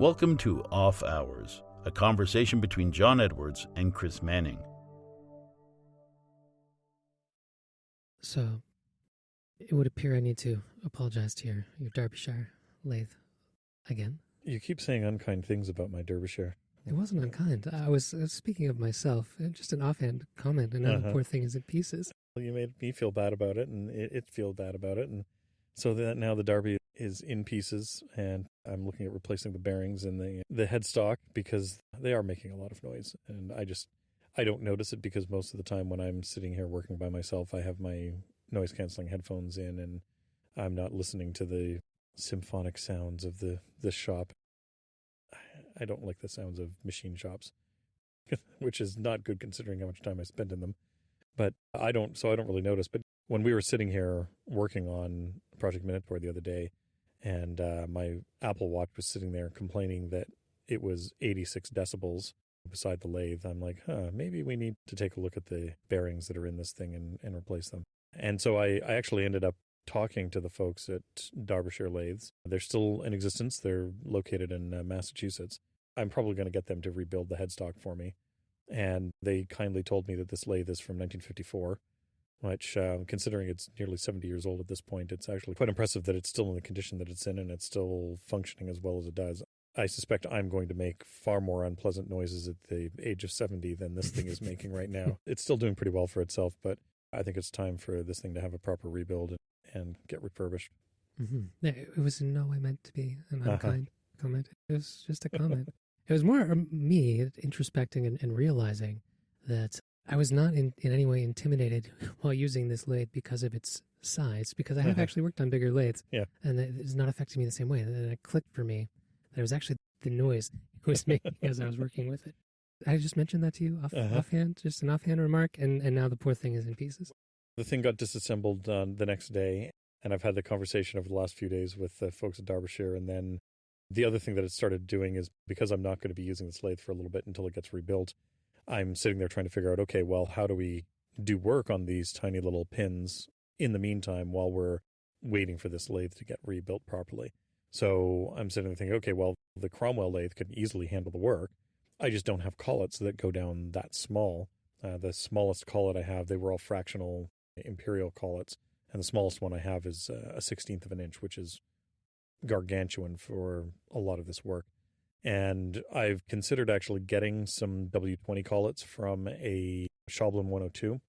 Welcome to Off Hours, a conversation between John Edwards and Chris Manning. So, it would appear I need to apologize to your Derbyshire lathe again. You keep saying unkind things about my Derbyshire. It wasn't unkind. I was speaking of myself, just an offhand comment, and now the poor thing is in pieces. Well, you made me feel bad about it, and it feel bad about it, and so that now the Derby is in pieces, and I'm looking at replacing the bearings and the headstock because they are making a lot of noise, and I don't notice it because most of the time when I'm sitting here working by myself, I have my noise-canceling headphones in, and I'm not listening to the symphonic sounds of the shop. I don't like the sounds of machine shops, which is not good considering how much time I spend in them. But I don't really notice. But when we were sitting here working on Project Minotaur the other day, and my Apple Watch was sitting there complaining that it was 86 decibels beside the lathe, I'm like, maybe we need to take a look at the bearings that are in this thing and replace them. And so I actually ended up talking to the folks at Derbyshire Lathes. They're still in existence. They're located in Massachusetts. I'm probably going to get them to rebuild the headstock for me. And they kindly told me that this lathe is from 1954, which, considering it's nearly 70 years old at this point, it's actually quite impressive that it's still in the condition that it's in and it's still functioning as well as it does. I suspect I'm going to make far more unpleasant noises at the age of 70 than this thing is making right now. It's still doing pretty well for itself, but I think it's time for this thing to have a proper rebuild and get refurbished. Mm-hmm. Yeah, it was in no way meant to be an unkind comment. It was just a comment. It was more me introspecting and realizing that I was not in any way intimidated while using this lathe because of its size, because I have actually worked on bigger lathes, and it is not affecting me the same way. And it clicked for me that it was actually the noise it was making as I was working with it. I just mentioned that to you offhand, just an offhand remark, and now the poor thing is in pieces. The thing got disassembled the next day, and I've had the conversation over the last few days with the folks at Derbyshire. And then the other thing that it started doing is, because I'm not going to be using this lathe for a little bit until it gets rebuilt, I'm sitting there trying to figure out, okay, well, how do we do work on these tiny little pins in the meantime while we're waiting for this lathe to get rebuilt properly? So I'm sitting there thinking, okay, well, the Cromwell lathe could easily handle the work. I just don't have collets that go down that small. The smallest collet I have, they were all fractional imperial collets, and the smallest one I have is a 16th of an inch, which is gargantuan for a lot of this work. And I've considered actually getting some W20 collets from a Schablin 102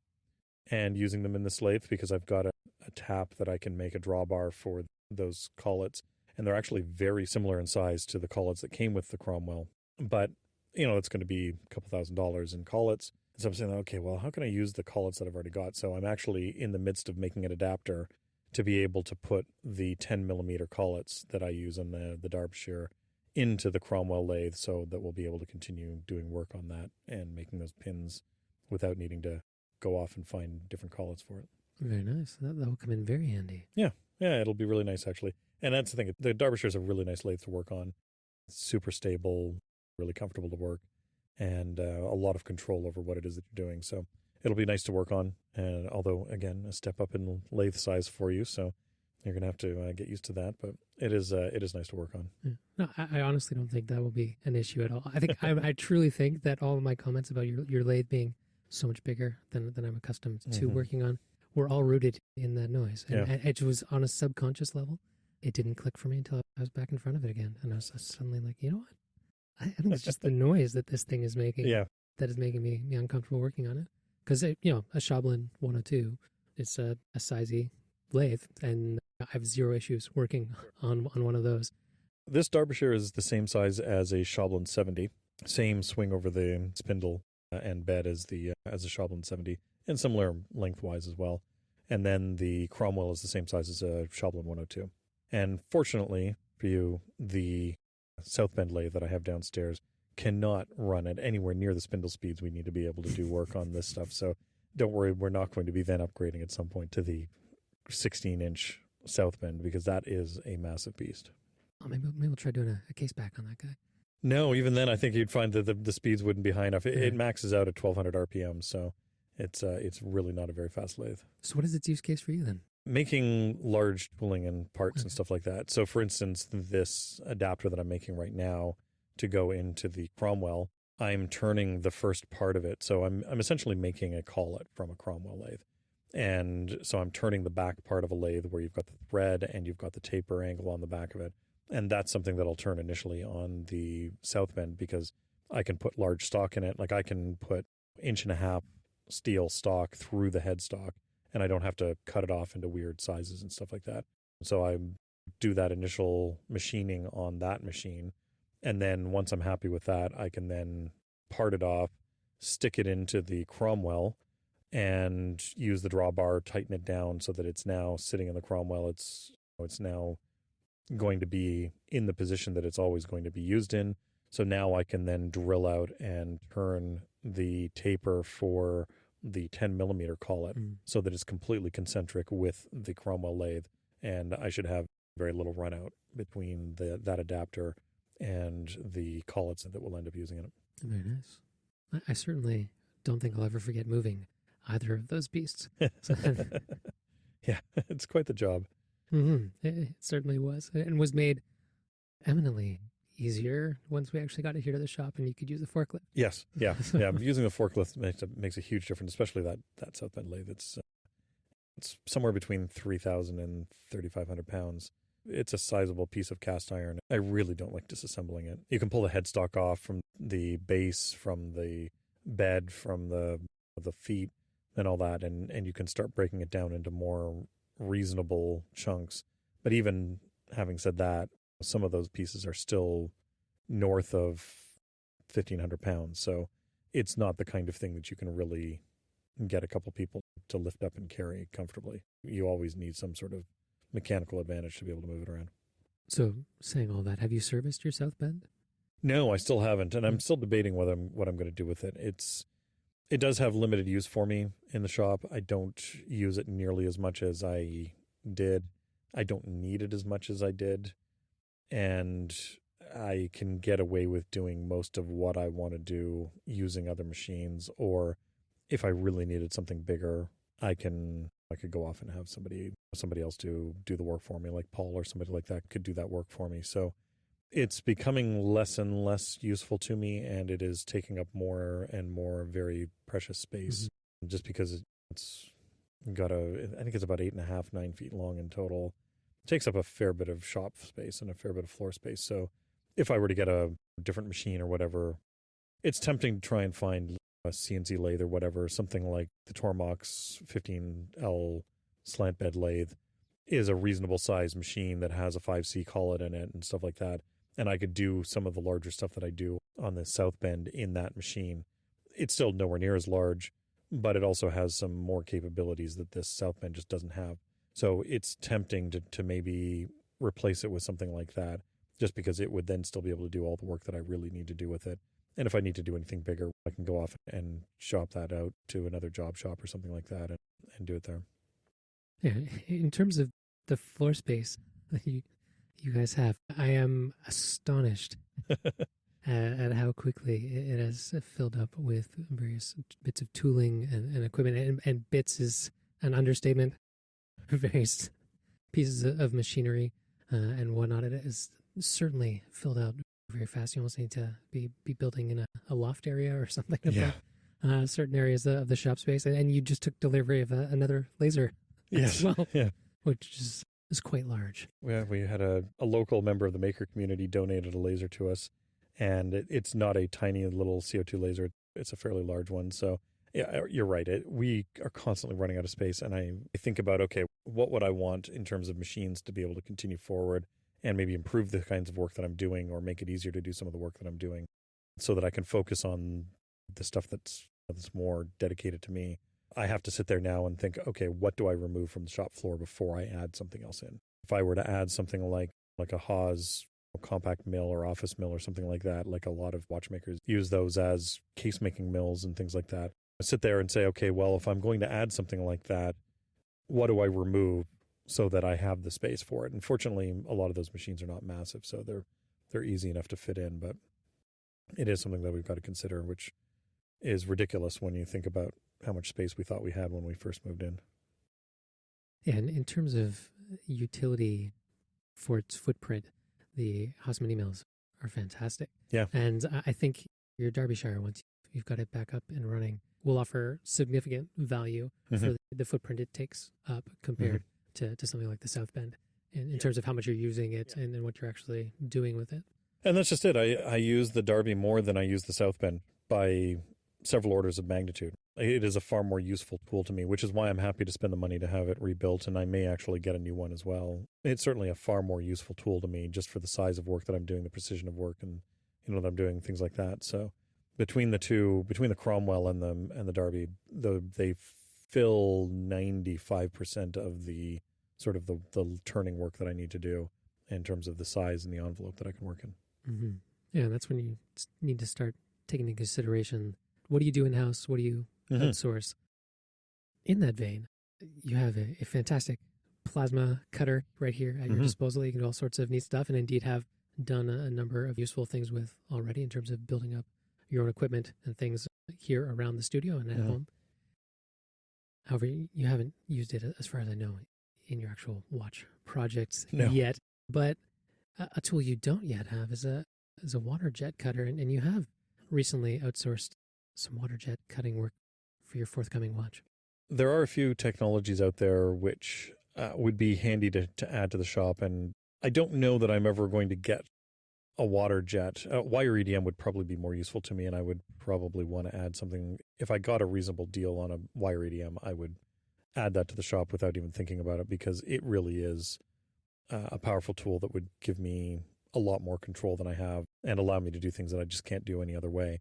and using them in this lathe, because I've got a tap that I can make a drawbar for those collets, and they're actually very similar in size to the collets that came with the Cromwell. But it's going to be a couple $1,000s in collets. So I'm saying, okay, well, how can I use the collets that I've already got? So I'm actually in the midst of making an adapter to be able to put the 10 millimeter collets that I use on the Derbyshire into the Cromwell lathe, so that we'll be able to continue doing work on that and making those pins without needing to go off and find different collets for it. Very nice. That will come in very handy. Yeah, it'll be really nice, actually. And that's the thing. The Derbyshire is a really nice lathe to work on. It's super stable, really comfortable to work, and a lot of control over what it is that you're doing. So it'll be nice to work on. And although, again, a step up in lathe size for you, so you're going to have to get used to that. But it is nice to work on. Yeah. No, I honestly don't think that will be an issue at all. I think I truly think that all of my comments about your lathe being so much bigger than I'm accustomed to working on were all rooted in that noise. And it was on a subconscious level. It didn't click for me until I was back in front of it again. And I was suddenly like, you know what? I think it's just the noise that this thing is making that is making me uncomfortable working on it. Because, a Schablin 102, it's a sizey lathe, and I have zero issues working on one of those. This Derbyshire is the same size as a Schablin 70, same swing over the spindle and bed as a Schablin 70, and similar lengthwise as well. And then the Cromwell is the same size as a Schablin 102. And fortunately for you, the South Bend lathe that I have downstairs cannot run at anywhere near the spindle speeds we need to be able to do work on this stuff. So don't worry, we're not going to be then upgrading at some point to the 16-inch South Bend, because that is a massive beast. Oh, maybe we'll try doing a case back on that guy. No, even then I think you'd find that the speeds wouldn't be high enough. It maxes out at 1,200 RPM, so it's really not a very fast lathe. So what is its use case for you then? Making large tooling and parts and stuff like that. So for instance, this adapter that I'm making right now to go into the Cromwell, I'm turning the first part of it. So I'm essentially making a collet from a Cromwell lathe. And so I'm turning the back part of a lathe where you've got the thread and you've got the taper angle on the back of it. And that's something that I'll turn initially on the South Bend, because I can put large stock in it. Like I can put 1.5 inch steel stock through the headstock, and I don't have to cut it off into weird sizes and stuff like that. So I do that initial machining on that machine. And then once I'm happy with that, I can then part it off, stick it into the Cromwell, and use the drawbar, tighten it down so that it's now sitting in the Cromwell. It's now going to be in the position that it's always going to be used in. So now I can then drill out and turn the taper for the 10 millimeter collet so that it's completely concentric with the Cromwell lathe. And I should have very little run out between that adapter and the collets that we'll end up using in it. Very nice. I certainly don't think I'll ever forget moving either of those beasts. Yeah, it's quite the job. It certainly was, and was made eminently easier once we actually got it here to the shop and you could use a forklift. Yes, yeah. Using the forklift makes a huge difference, especially that South Bend lathe. It's somewhere between 3,000 and 3,500 pounds. It's a sizable piece of cast iron. I really don't like disassembling it. You can pull the headstock off from the base, from the bed, from the feet, and all that, and you can start breaking it down into more reasonable chunks. But even having said that, some of those pieces are still north of 1,500 pounds. So it's not the kind of thing that you can really get a couple people to lift up and carry comfortably. You always need some sort of mechanical advantage to be able to move it around. So saying all that, have you serviced your South Bend? No, I still haven't, and I'm still debating what I'm going to do with it. It does have limited use for me in the shop. I don't use it nearly as much as I did. I don't need it as much as I did. And I can get away with doing most of what I want to do using other machines. Or if I really needed something bigger, I could go off and have somebody else do the work for me, like Paul or somebody like that could do that work for me. So it's becoming less and less useful to me, and it is taking up more and more very precious space, just because it's got I think it's about 8.5, 9 feet long in total. It takes up a fair bit of shop space and a fair bit of floor space. So if I were to get a different machine or whatever, it's tempting to try and find a CNC lathe or whatever. Something like the Tormach's 15L slant bed lathe is a reasonable size machine that has a 5C collet in it and stuff like that. And I could do some of the larger stuff that I do on the South Bend in that machine. It's still nowhere near as large, but it also has some more capabilities that this South Bend just doesn't have. So it's tempting to maybe replace it with something like that, just because it would then still be able to do all the work that I really need to do with it. And if I need to do anything bigger, I can go off and shop that out to another job shop or something like that and do it there. Yeah, in terms of the floor space that you guys have, I am astonished at how quickly it has filled up with various bits of tooling and equipment, and bits is an understatement. Various pieces of machinery and whatnot. It is certainly filled out very fast. You almost need to be building in a loft area or something about certain areas of the shop space. And you just took delivery of another laser as well, which is quite large. Yeah, we had a local member of the maker community donated a laser to us, and it's not a tiny little CO2 laser. It's a fairly large one. So yeah, you're right. We are constantly running out of space, and I think about, okay, what would I want in terms of machines to be able to continue forward and maybe improve the kinds of work that I'm doing, or make it easier to do some of the work that I'm doing, so that I can focus on the stuff that's more dedicated to me. I have to sit there now and think, okay, what do I remove from the shop floor before I add something else in? If I were to add something like a Haas compact mill or office mill or something like that, like a lot of watchmakers use those as case making mills and things like that. I sit there and say, okay, well, if I'm going to add something like that, what do I remove so that I have the space for it? And fortunately, a lot of those machines are not massive, so they're easy enough to fit in, but it is something that we've got to consider, which is ridiculous when you think about how much space we thought we had when we first moved in. Yeah, and in terms of utility for its footprint, the Haas mini mills are fantastic. Yeah. And I think your Derbyshire, once you've got it back up and running, will offer significant value for the footprint it takes up compared to something like the South Bend in terms of how much you're using it and what you're actually doing with it. And that's just it. I use the Derby more than I use the South Bend by several orders of magnitude. It is a far more useful tool to me, which is why I'm happy to spend the money to have it rebuilt, and I may actually get a new one as well. It's certainly a far more useful tool to me just for the size of work that I'm doing, the precision of work, and that I'm doing, things like that. So between the two, between the Cromwell and the Derby, they fill 95% of the sort of the turning work that I need to do in terms of the size and the envelope that I can work in. Mm-hmm. Yeah, that's when you need to start taking into consideration, what do you do in-house? What do you outsource? In that vein, you have a fantastic plasma cutter right here at your disposal. You can do all sorts of neat stuff, and indeed have done a number of useful things with already in terms of building up your own equipment and things here around the studio and at home. However, you haven't used it, as far as I know, in your actual watch projects yet. But a tool you don't yet have is a water jet cutter, and you have recently outsourced some water jet cutting work for your forthcoming watch. There are a few technologies out there which would be handy to add to the shop, and I don't know that I'm ever going to get a water jet. Wire EDM would probably be more useful to me, and I would probably want to add something. If I got a reasonable deal on a wire EDM, I would add that to the shop without even thinking about it, because it really is a powerful tool that would give me a lot more control than I have and allow me to do things that I just can't do any other way.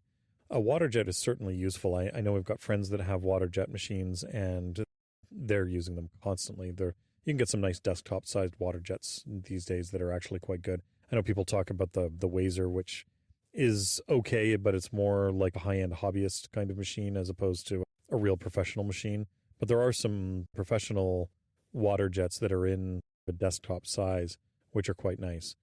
A water jet is certainly useful. I know we've got friends that have water jet machines, and they're using them constantly. You can get some nice desktop-sized water jets these days that are actually quite good. I know people talk about the Wazer, which is okay, but it's more like a high-end hobbyist kind of machine as opposed to a real professional machine. But there are some professional water jets that are in the desktop size, which are quite nice.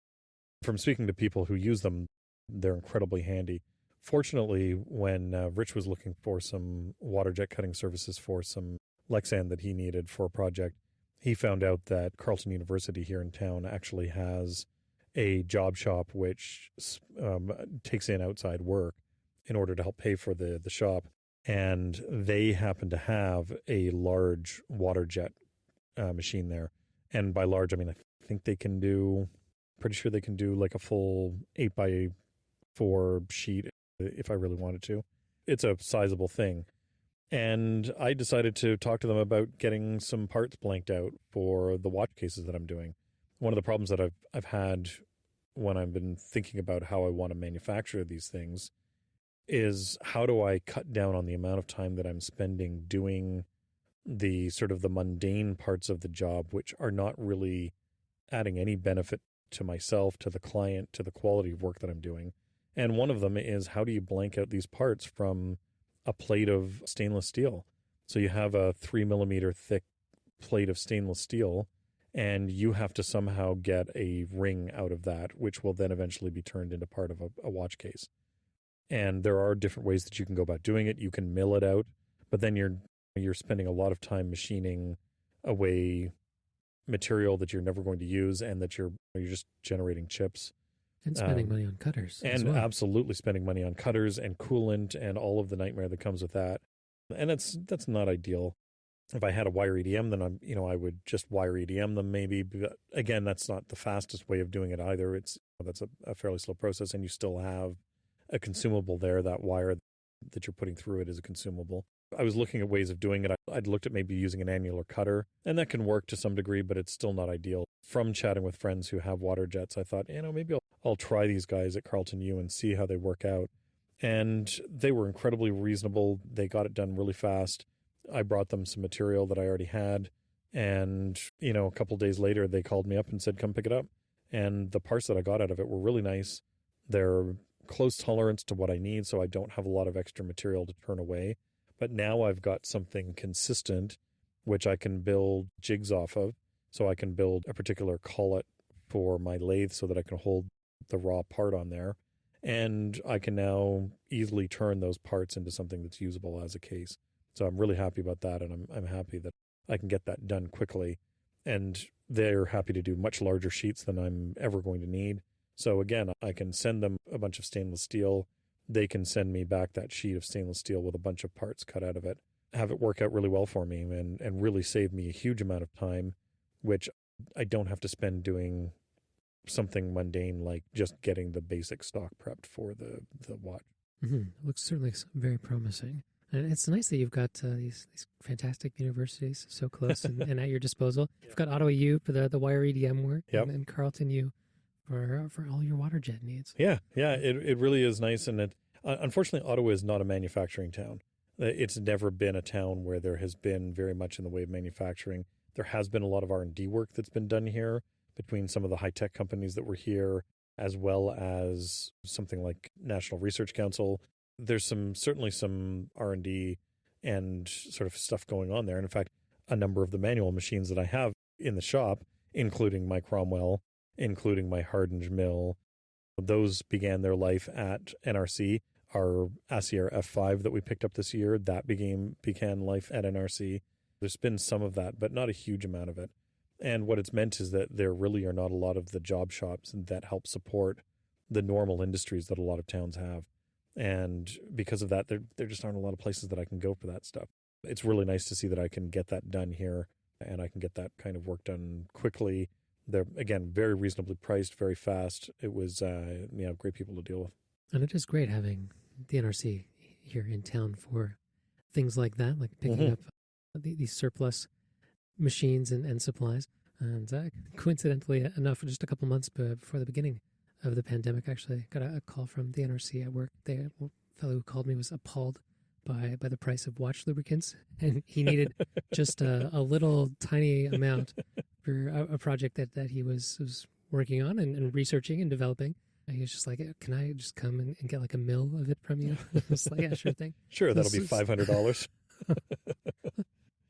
From speaking to people who use them, they're incredibly handy. Fortunately, when Rich was looking for some water jet cutting services for some Lexan that he needed for a project, he found out that Carleton University here in town actually has a job shop which takes in outside work in order to help pay for the shop. And they happen to have a large water jet machine there. And by large, I mean, I think they can do, pretty sure they can do like a full 8x4 sheet if I really wanted to. It's a sizable thing. And I decided to talk to them about getting some parts blanked out for the watch cases that I'm doing. One of the problems that I've had when I've been thinking about how I want to manufacture these things is, how do I cut down on the amount of time that I'm spending doing the sort of the mundane parts of the job, which are not really adding any benefit to myself, to the client, to the quality of work that I'm doing. And one of them is, how do you blank out these parts from a plate of stainless steel? So you have a 3mm thick plate of stainless steel, and you have to somehow get a ring out of that, which will then eventually be turned into part of a watch case. And there are different ways that you can go about doing it. You can mill it out, but then you're spending a lot of time machining away material that you're never going to use, and that you're just generating chips. And spending money on cutters. And absolutely spending money on cutters and coolant and all of the nightmare that comes with that. And that's not ideal. If I had a wire EDM, then I would just wire EDM them maybe. But again, that's not the fastest way of doing it either. That's a fairly slow process, and you still have a consumable there. That wire that you're putting through it is a consumable. I was looking at ways of doing it. I'd looked at maybe using an annular cutter, and that can work to some degree, but it's still not ideal. From chatting with friends who have water jets, I thought, maybe I'll try these guys at Carleton U and see how they work out. And they were incredibly reasonable. They got it done really fast. I brought them some material that I already had, and a couple of days later they called me up and said, come pick it up. And the parts that I got out of it were really nice. They're close tolerance to what I need, so I don't have a lot of extra material to turn away. But now I've got something consistent which I can build jigs off of. So I can build a particular collet for my lathe so that I can hold the raw part on there. And I can now easily turn those parts into something that's usable as a case. So I'm really happy about that, and I'm happy that I can get that done quickly. And they're happy to do much larger sheets than I'm ever going to need. So again, I can send them a bunch of stainless steel. They can send me back that sheet of stainless steel with a bunch of parts cut out of it, have it work out really well for me and really save me a huge amount of time, which I don't have to spend doing something mundane like just getting the basic stock prepped for the watch. Mm-hmm. It looks certainly very promising. And it's nice that you've got these fantastic universities so close and at your disposal. You've got Ottawa U for the wire EDM work, and Carleton U for all your water jet needs. Yeah, it really is nice. And unfortunately, Ottawa is not a manufacturing town. It's never been a town where there has been very much in the way of manufacturing. There has been a lot of R&D work that's been done here between some of the high-tech companies that were here, as well as something like National Research Council. There's certainly some R&D and sort of stuff going on there. And in fact, a number of the manual machines that I have in the shop, including my Cromwell, including my Hardinge mill, those began their life at NRC. Our Acier F5 that we picked up this year, that began life at NRC. There's been some of that, but not a huge amount of it. And what it's meant is that there really are not a lot of the job shops that help support the normal industries that a lot of towns have. And because of that, there just aren't a lot of places that I can go for that stuff. It's really nice to see that I can get that done here and I can get that kind of work done quickly. They're, again, very reasonably priced, very fast. It was, great people to deal with. And it is great having the NRC here in town for things like that, like picking up these surplus machines and supplies. And coincidentally enough, just a couple months before the beginning of the pandemic, actually got a call from the NRC at work. The fellow who called me was appalled by the price of watch lubricants, and he needed just a little tiny amount for a project that he was working on and researching and developing. And he was just like, "Can I just come and get like a mill of it from you?" I was like, "Yeah, sure thing." Sure, that'll be $500.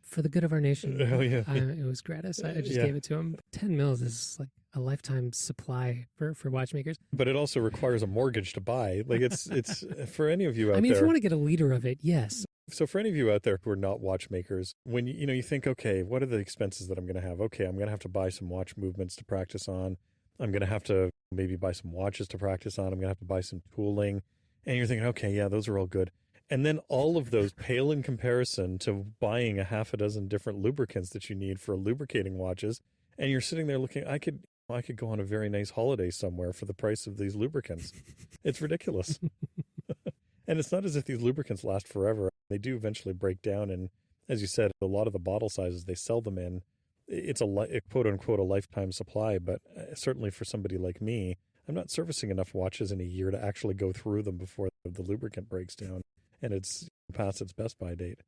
For the good of our nation. Oh, yeah. It was gratis. I just gave it to him. 10 mils is like a lifetime supply for watchmakers. But it also requires a mortgage to buy. Like it's for any of you out there. I mean, if you want to get a liter of it, yes. So for any of you out there who are not watchmakers, when you think, okay, what are the expenses that I'm going to have? Okay, I'm going to have to buy some watch movements to practice on. I'm going to have to maybe buy some watches to practice on. I'm going to have to buy some tooling. And you're thinking, okay, yeah, those are all good. And then all of those pale in comparison to buying a half a dozen different lubricants that you need for lubricating watches. And you're sitting there looking, I could go on a very nice holiday somewhere for the price of these lubricants. It's ridiculous. And it's not as if these lubricants last forever. They do eventually break down. And as you said, a lot of the bottle sizes they sell them in, it's a quote unquote a lifetime supply. But certainly for somebody like me, I'm not servicing enough watches in a year to actually go through them before the lubricant breaks down and it's past its best by date.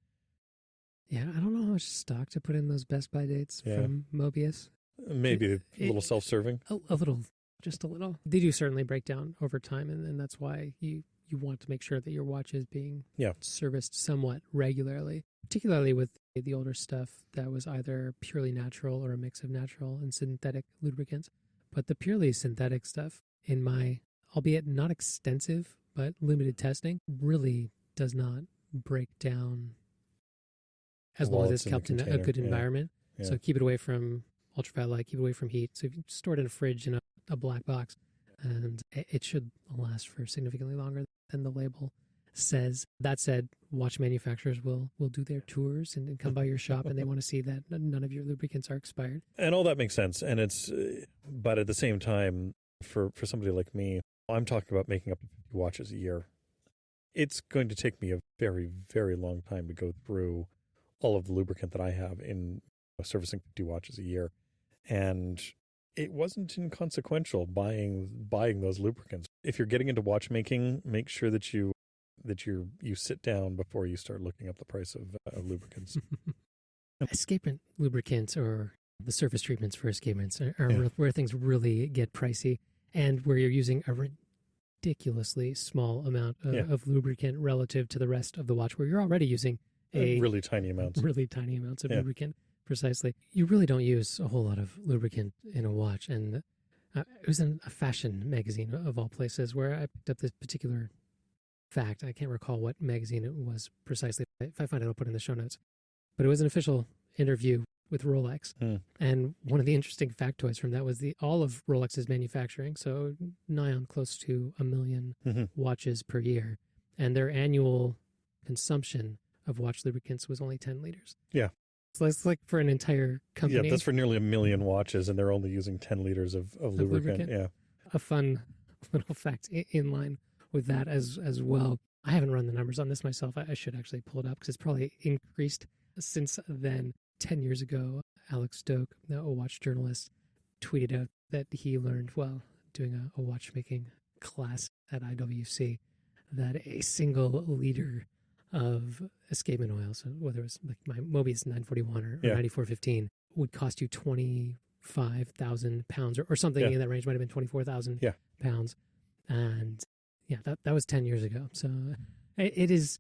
Yeah, I don't know how much stock to put in those best by dates from Mobius. Maybe a little self-serving. A little, just a little. They do certainly break down over time, and that's why you want to make sure that your watch is being serviced somewhat regularly, particularly with the older stuff that was either purely natural or a mix of natural and synthetic lubricants. But the purely synthetic stuff, in my, albeit not extensive, but limited testing, really does not break down as long as it's kept in a good environment. Yeah. So keep it away from ultraviolet light, keep it away from heat. So if you store it in a fridge in a black box, and it should last for significantly longer than the label says. That said, watch manufacturers will do their tours and come by your shop, and they want to see that none of your lubricants are expired. And all that makes sense. And but at the same time, for somebody like me, I'm talking about making up 50 watches a year. It's going to take me a very, very long time to go through all of the lubricant that I have in servicing 50 watches a year. And it wasn't inconsequential buying those lubricants. If you're getting into watchmaking, make sure that you sit down before you start looking up the price of lubricants. Escapement lubricants, or the surface treatments for escapements, are where things really get pricey, and where you're using a ridiculously small amount of lubricant relative to the rest of the watch, where you're already using really tiny amounts of lubricant. Precisely. You really don't use a whole lot of lubricant in a watch. And it was in a fashion magazine of all places where I picked up this particular fact. I can't recall what magazine it was precisely. If I find it, I'll put it in the show notes. But it was an official interview with Rolex. And one of the interesting factoids from that was all of Rolex's manufacturing, so nigh on close to 1 million watches per year, and their annual consumption of watch lubricants was only 10 liters. Yeah. So that's like for an entire company. Yeah, that's for nearly 1 million watches, and they're only using 10 liters of lubricant. Yeah. A fun little fact in line with that as well. I haven't run the numbers on this myself. I should actually pull it up because it's probably increased since then. 10 years ago, Alex Stoke, a watch journalist, tweeted out that he learned while doing a watchmaking class at IWC that a single liter of escapement oil, so whether it was like my Mobius 941 or 9415, would cost you 25,000 pounds or something in that range. Might have been 24,000 pounds. And that was 10 years ago. So it is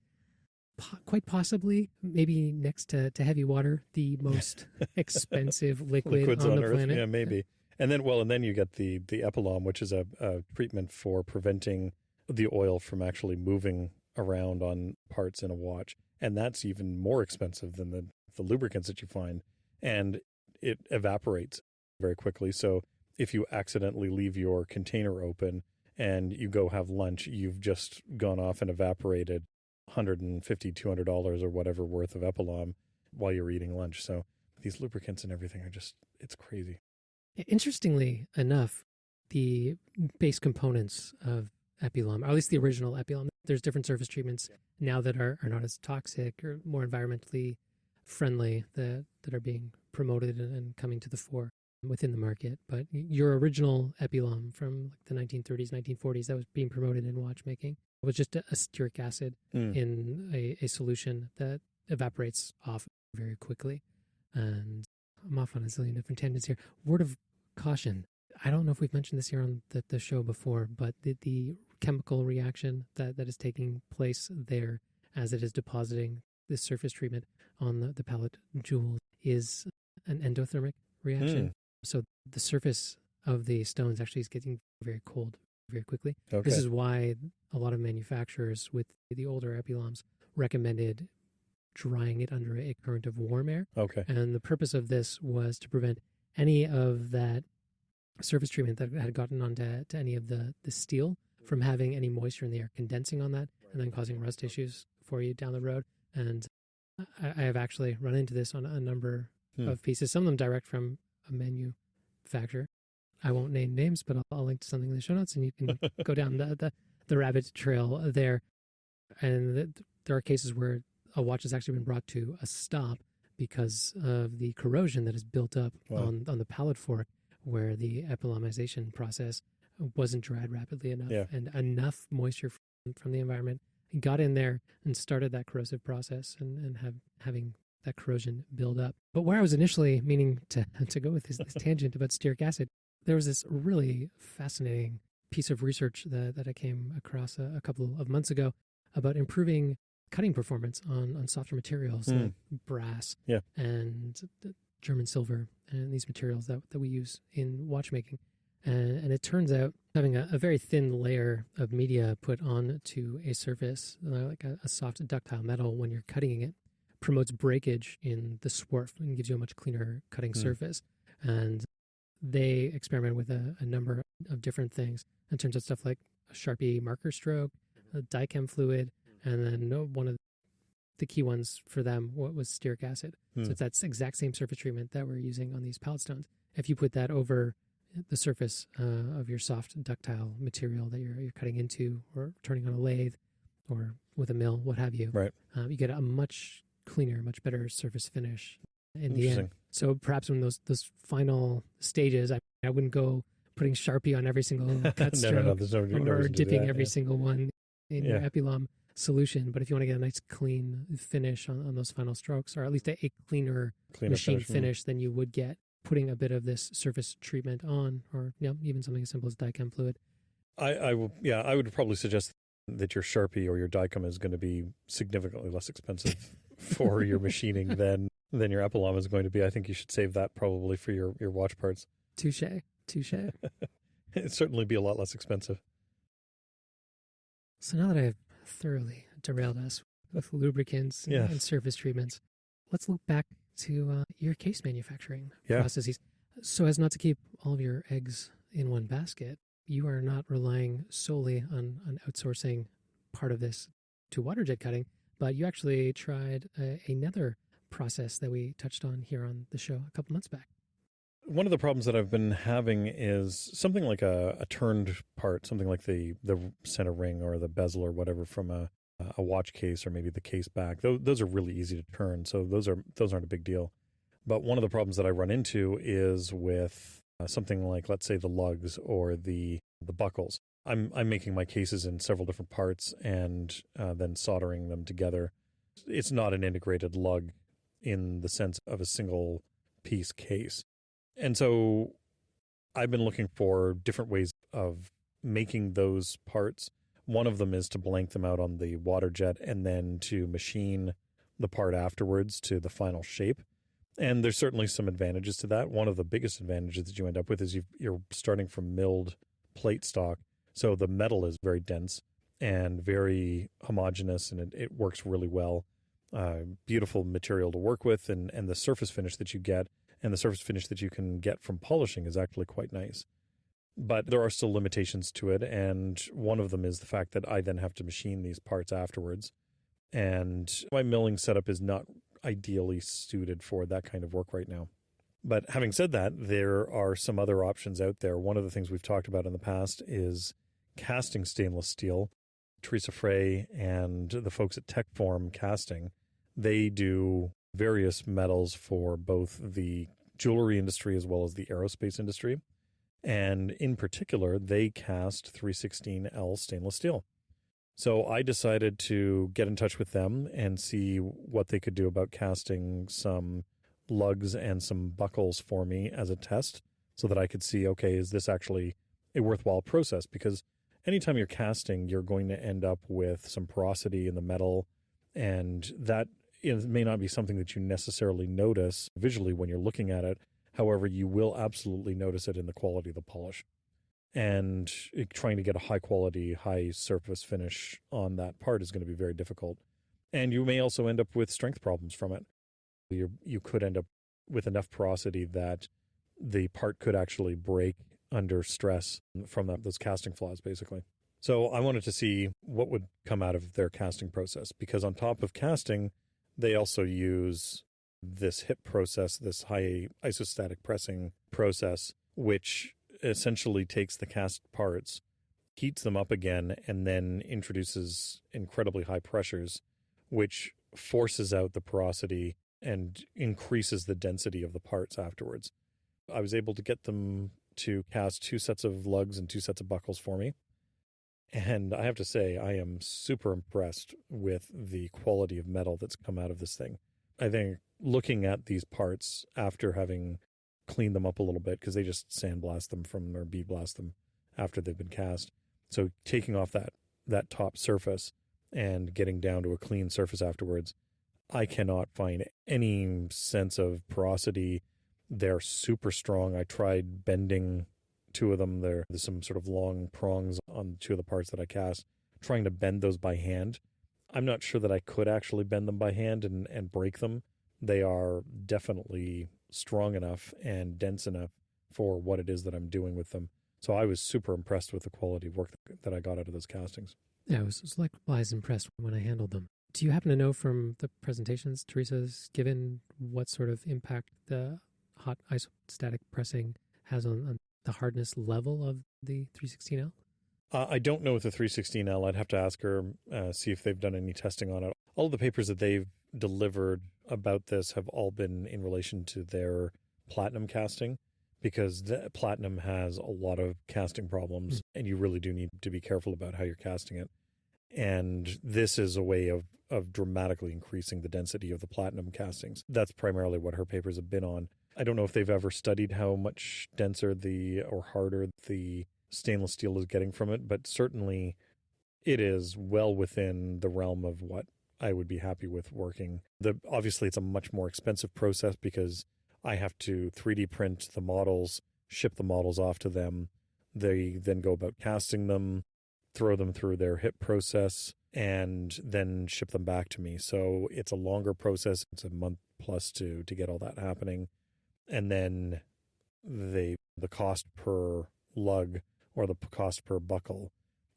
quite possibly, maybe next to heavy water, the most expensive liquids on the Earth. planet. Yeah, maybe. And then you get the epilom, which is a treatment for preventing the oil from actually moving around on parts in a watch. And that's even more expensive than the lubricants that you find. And it evaporates very quickly. So if you accidentally leave your container open and you go have lunch, you've just gone off and evaporated $150, $200 or whatever worth of epilom while you're eating lunch. So these lubricants and everything are just, it's crazy. Interestingly enough, the base components of epilom, or at least the original epilom, there's different surface treatments now that are not as toxic or more environmentally friendly that are being promoted and coming to the fore within the market. But your original epilom from like the 1930s, 1940s that was being promoted in watchmaking was just a stearic acid in a solution that evaporates off very quickly. And I'm off on a zillion different tangents here. Word of caution. I don't know if we've mentioned this here on the show before, but the chemical reaction that is taking place there as it is depositing this surface treatment on the pallet jewel is an endothermic reaction. So the surface of the stones actually is getting very cold very quickly. Okay. This is why a lot of manufacturers with the older epiloms recommended drying it under a current of warm air. Okay. And the purpose of this was to prevent any of that surface treatment that had gotten onto any of the steel from having any moisture in the air condensing on that and then causing rust issues for you down the road. And I have actually run into this on a number of pieces, some of them direct from a manufacturer. I won't name names, but I'll link to something in the show notes and you can go down the rabbit trail there. And there are cases where a watch has actually been brought to a stop because of the corrosion that is built up on the pallet fork, where the epilomization process wasn't dried rapidly enough and enough moisture from the environment got in there and started that corrosive process and having that corrosion build up. But where I was initially meaning to go with this tangent about stearic acid, there was this really fascinating piece of research that I came across a couple of months ago about improving cutting performance on softer materials like brass and German silver and these materials that we use in watchmaking. And it turns out having a very thin layer of media put onto a surface, like a soft ductile metal, when you're cutting it, promotes breakage in the swarf and gives you a much cleaner cutting surface. And they experiment with a number of different things. It turns out stuff like a Sharpie marker stroke, a dicam fluid, and then one of the key ones for them was stearic acid. So it's that exact same surface treatment that we're using on these pallet stones. If you put that over the surface of your soft ductile material that you're cutting into or turning on a lathe or with a mill, what have you, you get a much cleaner, much better surface finish in the end. So perhaps when those final stages, I wouldn't go putting Sharpie on every single cut stroke or dipping every single one in your epilom solution. But if you want to get a nice clean finish on those final strokes, or at least a cleaner machine finish than you would get putting a bit of this surface treatment on, or even something as simple as dicam fluid. I would probably suggest that your Sharpie or your dicam is going to be significantly less expensive for your machining than your epilom is going to be. I think you should save that probably for your watch parts. Touche. It'd certainly be a lot less expensive. So now that I've thoroughly derailed us with lubricants and surface treatments, let's look back to your case manufacturing Yeah. processes. So as not to keep all of your eggs in one basket, you are not relying solely on outsourcing part of this to water jet cutting, but you actually tried another process that we touched on here on the show a couple months back. One of the problems that I've been having is something like a turned part, something like the center ring or the bezel or whatever from a watch case, or maybe the case back. Those are really easy to turn, so those aren't a big deal. But one of the problems that I run into is with something like, let's say, the lugs or the buckles. I'm making my cases in several different parts and then soldering them together. It's not an integrated lug in the sense of a single piece case. And so I've been looking for different ways of making those parts. One of them is to blank them out on the water jet and then to machine the part afterwards to the final shape. And there's certainly some advantages to that. One of the biggest advantages that you end up with is you're starting from milled plate stock. So the metal is very dense and very homogeneous, and it works really well. Beautiful material to work with, and the surface finish that you get and the surface finish that you can get from polishing is actually quite nice. But there are still limitations to it, and one of them is the fact that I then have to machine these parts afterwards. And my milling setup is not ideally suited for that kind of work right now. But having said that, there are some other options out there. One of the things we've talked about in the past is casting stainless steel. Teresa Frey and the folks at Techform Casting, they do various metals for both the jewelry industry as well as the aerospace industry. And in particular, they cast 316L stainless steel. So I decided to get in touch with them and see what they could do about casting some lugs and some buckles for me as a test so that I could see, okay, is this actually a worthwhile process? Because anytime you're casting, you're going to end up with some porosity in the metal, and that may not be something that you necessarily notice visually when you're looking at it. However, you will absolutely notice it in the quality of the polish. And trying to get a high quality, high surface finish on that part is going to be very difficult. And you may also end up with strength problems from it. You could end up with enough porosity that the part could actually break under stress from those casting flaws, basically. So I wanted to see what would come out of their casting process, because on top of casting, they also use this HIP process, this high isostatic pressing process, which essentially takes the cast parts, heats them up again, and then introduces incredibly high pressures, which forces out the porosity and increases the density of the parts afterwards. I was able to get them to cast 2 sets of lugs and 2 sets of buckles for me. And I have to say, I am super impressed with the quality of metal that's come out of this thing. I think looking at these parts after having cleaned them up a little bit, because they just sandblast them or bead blast them after they've been cast. So taking off that top surface and getting down to a clean surface afterwards, I cannot find any sense of porosity. They're super strong. I tried bending 2 of them. There's some sort of long prongs on 2 of the parts that I cast, trying to bend those by hand. I'm not sure that I could actually bend them by hand and break them. They are definitely strong enough and dense enough for what it is that I'm doing with them. So I was super impressed with the quality of work that I got out of those castings. Yeah, I was likewise impressed when I handled them. Do you happen to know from the presentations Teresa's given what sort of impact the hot isostatic pressing has on the hardness level of the 316L? I don't know with the 316L. I'd have to ask her, see if they've done any testing on it. All of the papers that they've delivered about this have all been in relation to their platinum casting, because the platinum has a lot of casting problems, and you really do need to be careful about how you're casting it. And this is a way of dramatically increasing the density of the platinum castings. That's primarily what her papers have been on. I don't know if they've ever studied how much denser or harder the stainless steel is getting from it, but certainly it is well within the realm of what I would be happy with working. Obviously, it's a much more expensive process because I have to 3D print the models, ship the models off to them. They then go about casting them, throw them through their HIP process, and then ship them back to me. So it's a longer process. It's a month plus to get all that happening. And then the cost per lug or the cost per buckle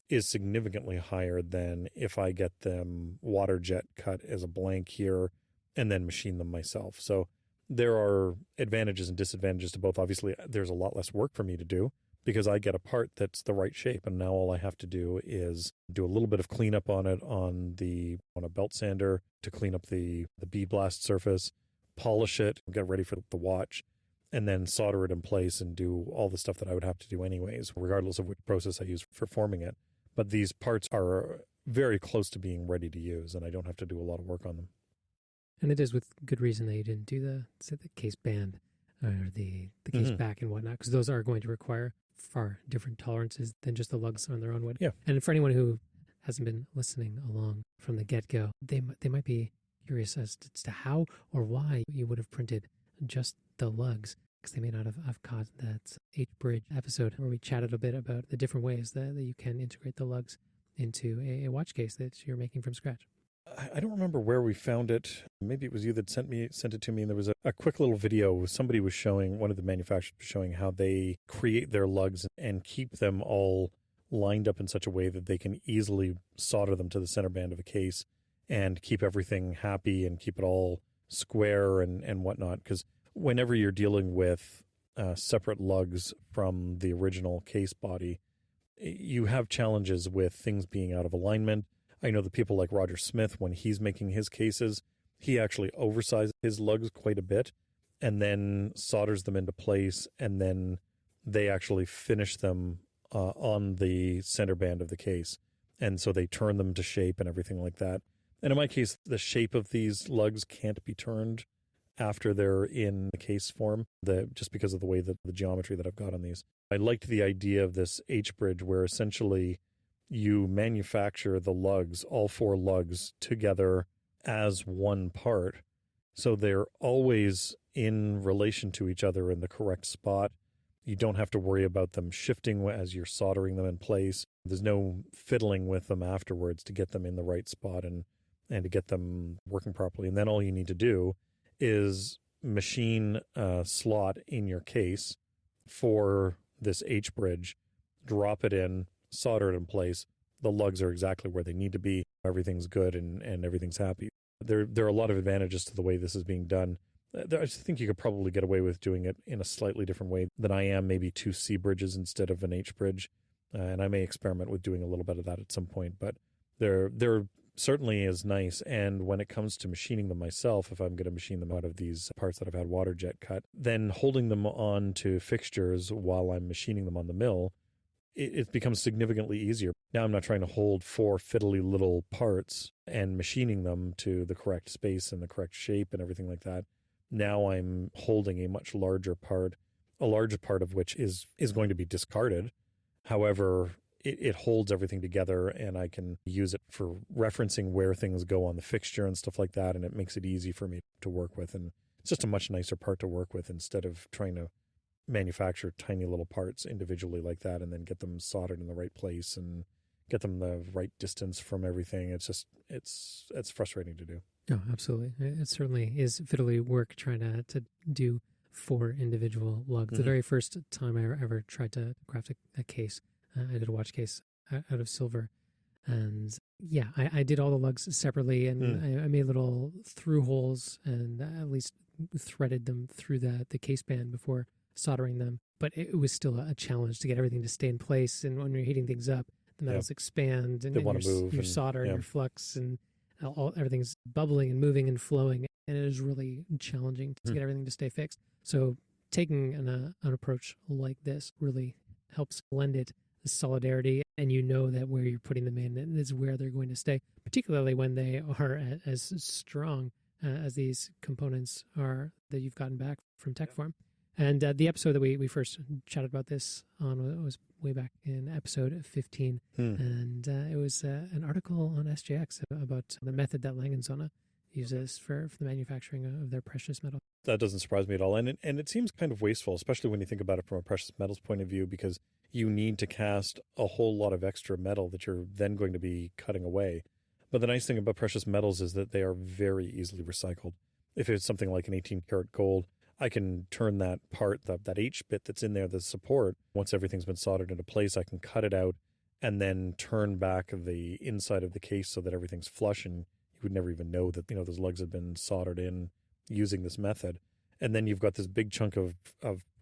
is significantly higher than if I get them water jet cut as a blank here and then machine them myself. So there are advantages and disadvantages to both. Obviously, there's a lot less work for me to do because I get a part that's the right shape. And now all I have to do is do a little bit of cleanup on it on a belt sander to clean up the bead blast surface, polish it, get ready for the watch, and then solder it in place and do all the stuff that I would have to do anyways, regardless of which process I use for forming it. But these parts are very close to being ready to use, and I don't have to do a lot of work on them. And it is with good reason that you didn't do the case band or the case back and whatnot, because those are going to require far different tolerances than just the lugs on their own would. Yeah. And for anyone who hasn't been listening along from the get-go, they might be curious as to how or why you would have printed just the lugs, because they may not have caught that H-bridge episode where we chatted a bit about the different ways that you can integrate the lugs into a watch case that you're making from scratch. I don't remember where we found it. Maybe it was you that sent it to me, and there was a quick little video. Somebody was showing, one of the manufacturers was showing how they create their lugs and keep them all lined up in such a way that they can easily solder them to the center band of a case and keep everything happy and keep it all square and whatnot. Because whenever you're dealing with separate lugs from the original case body, you have challenges with things being out of alignment. I know that people like Roger Smith, when he's making his cases, he actually oversizes his lugs quite a bit and then solders them into place, and then they actually finish them on the center band of the case. And so they turn them to shape and everything like that. And in my case, the shape of these lugs can't be turned after they're in the case form, just because of the way that the geometry that I've got on these. I liked the idea of this H-bridge where essentially you manufacture the lugs, all four lugs, together as one part. So they're always in relation to each other in the correct spot. You don't have to worry about them shifting as you're soldering them in place. There's no fiddling with them afterwards to get them in the right spot and to get them working properly. And then all you need to do is machine a slot in your case for this H-bridge, drop it in, solder it in place. The lugs are exactly where they need to be. Everything's good and everything's happy. There are a lot of advantages to the way this is being done. I just think you could probably get away with doing it in a slightly different way than I am, maybe 2 C bridges instead of an H bridge. And I may experiment with doing a little bit of that at some point, but they're certainly is nice. And when it comes to machining them myself, if I'm going to machine them out of these parts that I've had water jet cut, then holding them on to fixtures while I'm machining them on the mill, it becomes significantly easier. Now I'm not trying to hold 4 fiddly little parts and machining them to the correct space and the correct shape and everything like that. Now I'm holding a much larger part, a larger part of which is going to be discarded. However, it holds everything together, and I can use it for referencing where things go on the fixture and stuff like that, and it makes it easy for me to work with. And it's just a much nicer part to work with instead of trying to manufacture tiny little parts individually like that and then get them soldered in the right place and get them the right distance from everything. It's just, it's frustrating to do. Oh, absolutely. It certainly is fiddly work trying to do 4 individual lugs. Mm-hmm. The very first time I ever tried to craft a case, I did a watch case out of silver. And yeah, I did all the lugs separately, and I made little through holes and at least threaded them through the case band before soldering them. But it was still a challenge to get everything to stay in place. And when you're heating things up, the metals expand and your solder and your flux and everything's bubbling and moving and flowing. And it is really challenging to get everything to stay fixed. So taking an approach like this really helps lend it solidarity, and you know that where you're putting them in is where they're going to stay, particularly when they are as strong as these components are that you've gotten back from Techform. And the episode that we first chatted about this on was way back in episode 15. And it was an article on SJX about the method that Langenzona uses for the manufacturing of their precious metal. That doesn't surprise me at all. And it seems kind of wasteful, especially when you think about it from a precious metals point of view, because you need to cast a whole lot of extra metal that you're then going to be cutting away. But the nice thing about precious metals is that they are very easily recycled. If it's something like an 18 karat gold, I can turn that part, that H bit that's in there, the support, once everything's been soldered into place, I can cut it out and then turn back the inside of the case so that everything's flush, and you would never even know that, those lugs have been soldered in using this method. And then you've got this big chunk of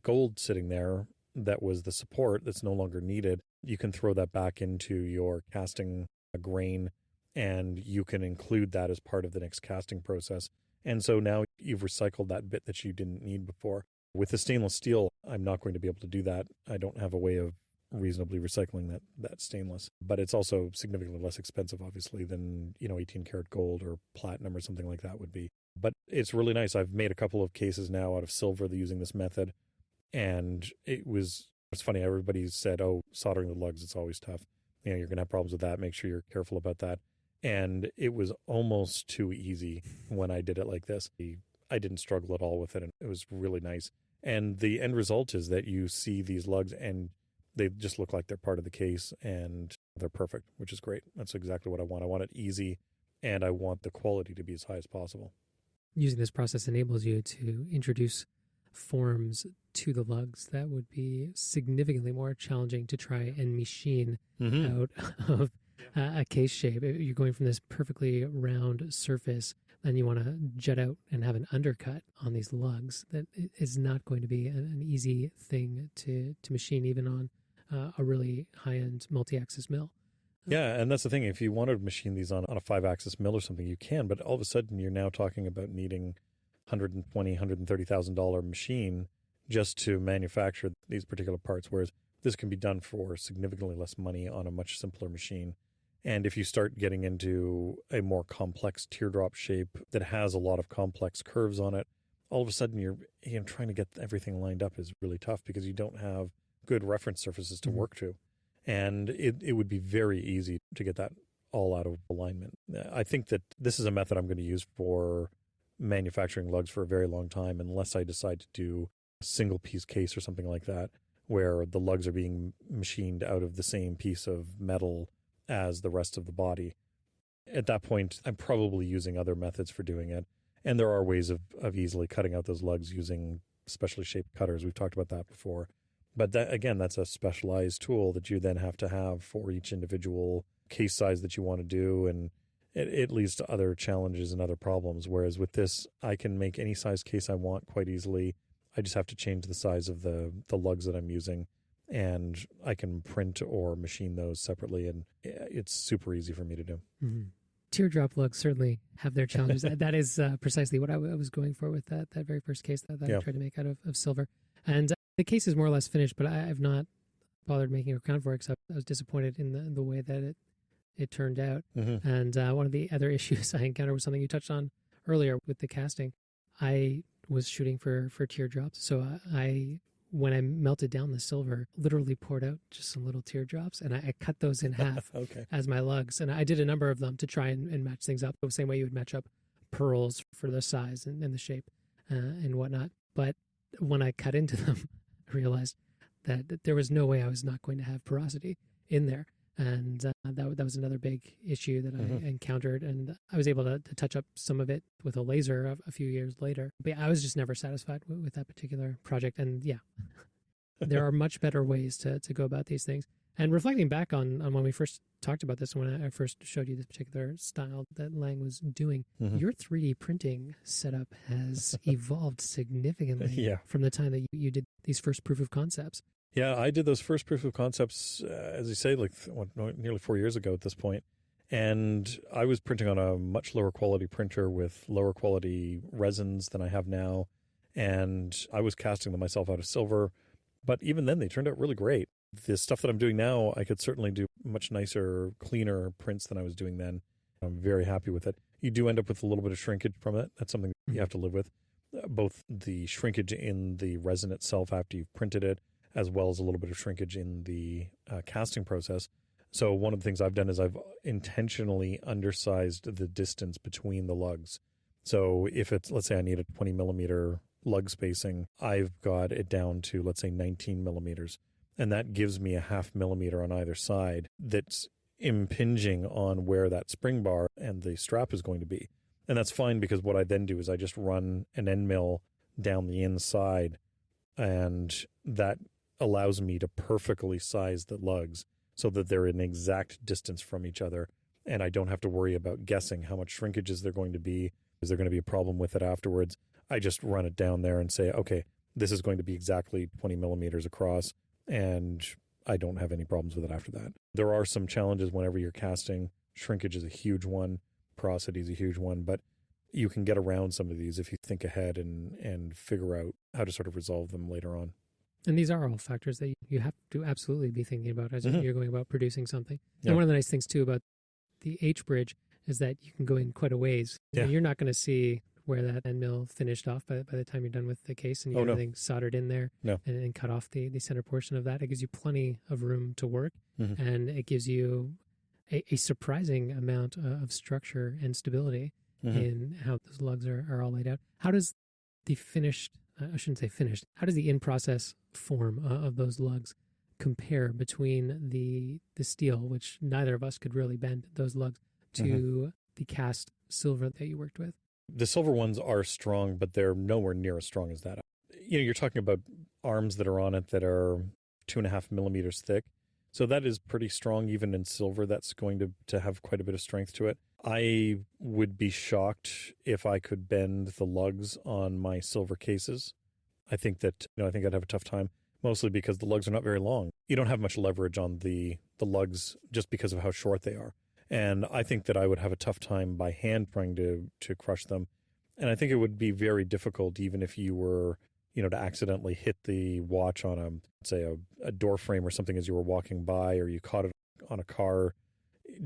gold sitting there that was the support that's no longer needed. You can throw that back into your casting grain, and you can include that as part of the next casting process. And so now you've recycled that bit that you didn't need before. With the stainless steel, I'm not going to be able to do that. I don't have a way of reasonably recycling that stainless. But it's also significantly less expensive, obviously, than 18 karat gold or platinum or something like that would be. But it's really nice. I've made a couple of cases now out of silver using this method. And it's funny, everybody said, oh, soldering the lugs, it's always tough. You're going to have problems with that. Make sure you're careful about that. And it was almost too easy when I did it like this. I didn't struggle at all with it, and it was really nice. And the end result is that you see these lugs, and they just look like they're part of the case, and they're perfect, which is great. That's exactly what I want. I want it easy, and I want the quality to be as high as possible. Using this process enables you to introduce forms to the lugs that would be significantly more challenging to try and machine out of a case shape. You're going from this perfectly round surface, and you want to jet out and have an undercut on these lugs. That is not going to be an easy thing to machine, even on a really high-end multi-axis mill. Yeah, and that's the thing. If you wanted to machine these on a 5-axis mill or something, you can, but all of a sudden you're now talking about needing $120,000, $130,000 machine just to manufacture these particular parts, whereas this can be done for significantly less money on a much simpler machine. And if you start getting into a more complex teardrop shape that has a lot of complex curves on it, all of a sudden you're trying to get everything lined up is really tough because you don't have good reference surfaces to work to. And it would be very easy to get that all out of alignment. I think that this is a method I'm going to use for manufacturing lugs for a very long time, unless I decide to do a single piece case or something like that, where the lugs are being machined out of the same piece of metal as the rest of the body. At that point, I'm probably using other methods for doing it. And there are ways of easily cutting out those lugs using specially shaped cutters. We've talked about that before. But that's a specialized tool that you then have to have for each individual case size that you want to do. And it leads to other challenges and other problems. Whereas with this, I can make any size case I want quite easily. I just have to change the size of the lugs that I'm using. And I can print or machine those separately. And it's super easy for me to do. Mm-hmm. Teardrop lugs certainly have their challenges. That is precisely what I was going for with that very first case that I tried to make out of silver. And the case is more or less finished, but I've not bothered making a crown for it because I was disappointed in the way that it turned out. Mm-hmm. And one of the other issues I encountered was something you touched on earlier with the casting. I was shooting for teardrops, so when I melted down the silver, literally poured out just some little teardrops, and I cut those in half as my lugs. And I did a number of them to try and match things up, the same way you would match up pearls for the size and the shape and whatnot. But when I cut into them, I realized that there was no way I was not going to have porosity in there. And that was another big issue that I encountered. And I was able to touch up some of it with a laser a few years later. But I was just never satisfied with that particular project. And there are much better ways to go about these things. And reflecting back on when we first talked about this, when I first showed you this particular style that Lang was doing, your 3D printing setup has evolved significantly from the time that you did these first proof of concepts. Yeah, I did those first proof of concepts, as you say, nearly 4 years ago at this point. And I was printing on a much lower quality printer with lower quality resins than I have now. And I was casting them myself out of silver. But even then, they turned out really great. The stuff that I'm doing now, I could certainly do much nicer, cleaner prints than I was doing then. I'm very happy with it. You do end up with a little bit of shrinkage from it. That's something you have to live with. Both the shrinkage in the resin itself after you've printed it, as well as a little bit of shrinkage in the casting process. So one of the things I've done is I've intentionally undersized the distance between the lugs. So if it's, let's say I need a 20 millimeter lug spacing, I've got it down to, let's say, 19 millimeters. And that gives me a 0.5 millimeter on either side that's impinging on where that spring bar and the strap is going to be. And that's fine, because what I then do is I just run an end mill down the inside, and that allows me to perfectly size the lugs so that they're in exact distance from each other. And I don't have to worry about guessing how much shrinkage is there going to be. Is there going to be a problem with it afterwards? I just run it down there and say, okay, this is going to be exactly 20 millimeters across, and I don't have any problems with it after that. There are some challenges whenever you're casting. Shrinkage is a huge one. Porosity is a huge one, but you can get around some of these if you think ahead and figure out how to sort of resolve them later on. And these are all factors that you have to absolutely be thinking about as you're going about producing something. Yeah. And one of the nice things, too, about the H-bridge is that you can go in quite a ways. Yeah. You're not going to see where that end mill finished off by the time you're done with the case, and you have everything soldered in there and cut off the center portion of that. It gives you plenty of room to work, and it gives you a surprising amount of structure and stability in how those lugs are all laid out. How does the finished, I shouldn't say finished, how does the in-process form of those lugs compare between the steel, which neither of us could really bend those lugs, to the cast silver that you worked with? The silver ones are strong, but they're nowhere near as strong as that. You're talking about arms that are on it that are 2.5 millimeters thick. So that is pretty strong. Even in silver, that's going to have quite a bit of strength to it. I would be shocked if I could bend the lugs on my silver cases. I think that, I think I'd have a tough time, mostly because the lugs are not very long. You don't have much leverage on the lugs just because of how short they are. And I think that I would have a tough time by hand trying to crush them. And I think it would be very difficult, even if you were, to accidentally hit the watch on a door frame or something as you were walking by, or you caught it on a car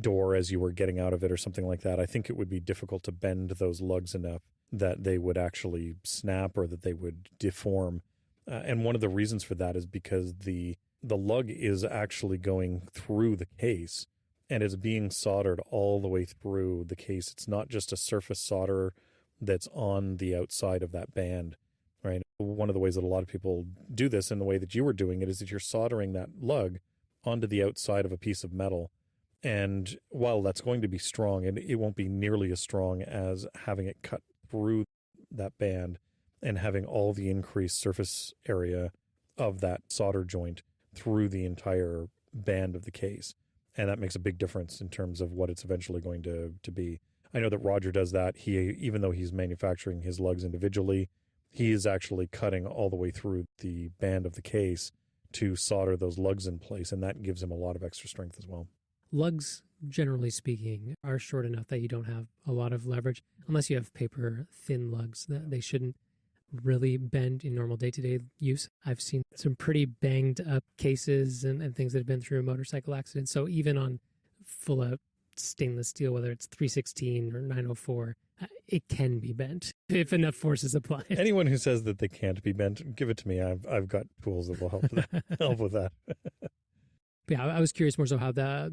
door as you were getting out of it or something like that. I think it would be difficult to bend those lugs enough that they would actually snap or that they would deform. And one of the reasons for that is because the lug is actually going through the case, and it's being soldered all the way through the case. It's not just a surface solder that's on the outside of that band, right? One of the ways that a lot of people do this, in the way that you were doing it, is that you're soldering that lug onto the outside of a piece of metal. And while that's going to be strong, and it won't be nearly as strong as having it cut through that band and having all the increased surface area of that solder joint through the entire band of the case. And that makes a big difference in terms of what it's eventually going to be. I know that Roger does that. Even though he's manufacturing his lugs individually, he is actually cutting all the way through the band of the case to solder those lugs in place, and that gives him a lot of extra strength as well. Lugs, generally speaking, are short enough that you don't have a lot of leverage, unless you have paper thin lugs. They shouldn't really bend in normal day-to-day use. I've seen some pretty banged up cases and things that have been through a motorcycle accident. So even on full out stainless steel, whether it's 316 or 904, it can be bent if enough force is applied. Anyone who says that they can't be bent, give it to me. I've got tools that will help with that. Yeah, I was curious more so how the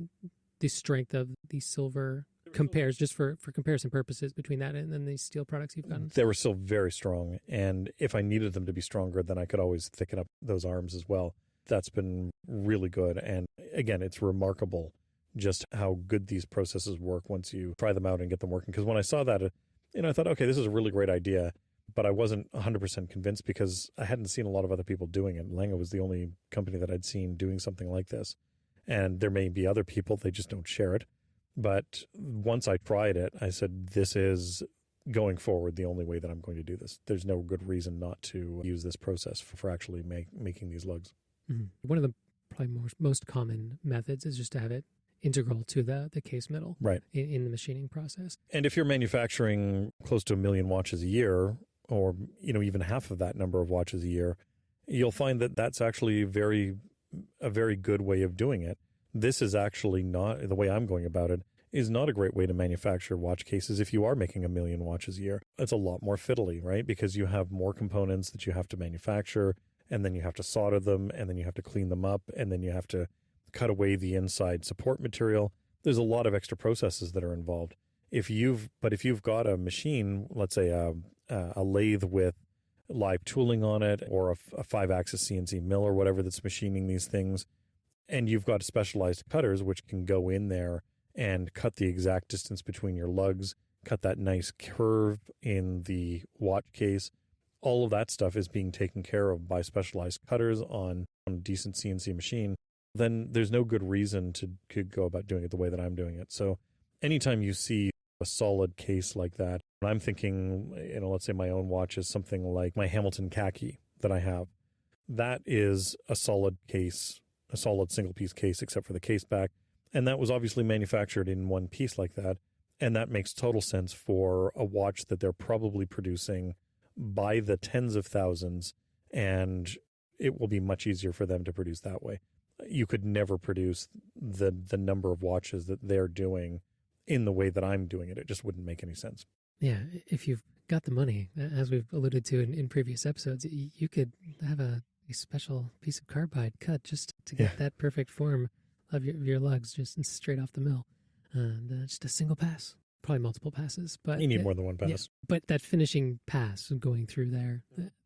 strength of the silver compares, just for comparison purposes, between that and then the steel products you've gotten. They were still very strong, and if I needed them to be stronger, then I could always thicken up those arms as well. That's been really good, and again, it's remarkable just how good these processes work once you try them out and get them working. Because when I saw that, I thought, okay, this is a really great idea, but I wasn't 100% convinced because I hadn't seen a lot of other people doing it. Lange was the only company that I'd seen doing something like this, and there may be other people, they just don't share it. But once I tried it, I said, this is going forward the only way that I'm going to do this. There's no good reason not to use this process for actually making these lugs. Mm-hmm. One of the probably most common methods is just to have it integral to the case metal, right, in the machining process. And if you're manufacturing close to 1 million watches a year, or even half of that number of watches a year, you'll find that that's actually a very good way of doing it. This is actually not, the way I'm going about it, is not a great way to manufacture watch cases if you are making 1 million watches a year. It's a lot more fiddly, right? Because you have more components that you have to manufacture, and then you have to solder them, and then you have to clean them up, and then you have to cut away the inside support material. There's a lot of extra processes that are involved. If you've got a machine, let's say a lathe with live tooling on it, or a 5-axis CNC mill or whatever that's machining these things, and you've got specialized cutters which can go in there and cut the exact distance between your lugs, cut that nice curve in the watch case. All of that stuff is being taken care of by specialized cutters on a decent CNC machine. Then there's no good reason to go about doing it the way that I'm doing it. So anytime you see a solid case like that, I'm thinking, let's say my own watch is something like my Hamilton Khaki that I have. That is a solid case, a solid single piece case, except for the case back. And that was obviously manufactured in one piece like that. And that makes total sense for a watch that they're probably producing by the tens of thousands. And it will be much easier for them to produce that way. You could never produce the number of watches that they're doing in the way that I'm doing it. It just wouldn't make any sense. Yeah, if you've got the money, as we've alluded to in previous episodes, you could have a special piece of carbide cut just to get that perfect form of your lugs just straight off the mill. And just a single pass, probably multiple passes. But you need more than one pass. Yeah, but that finishing pass going through there,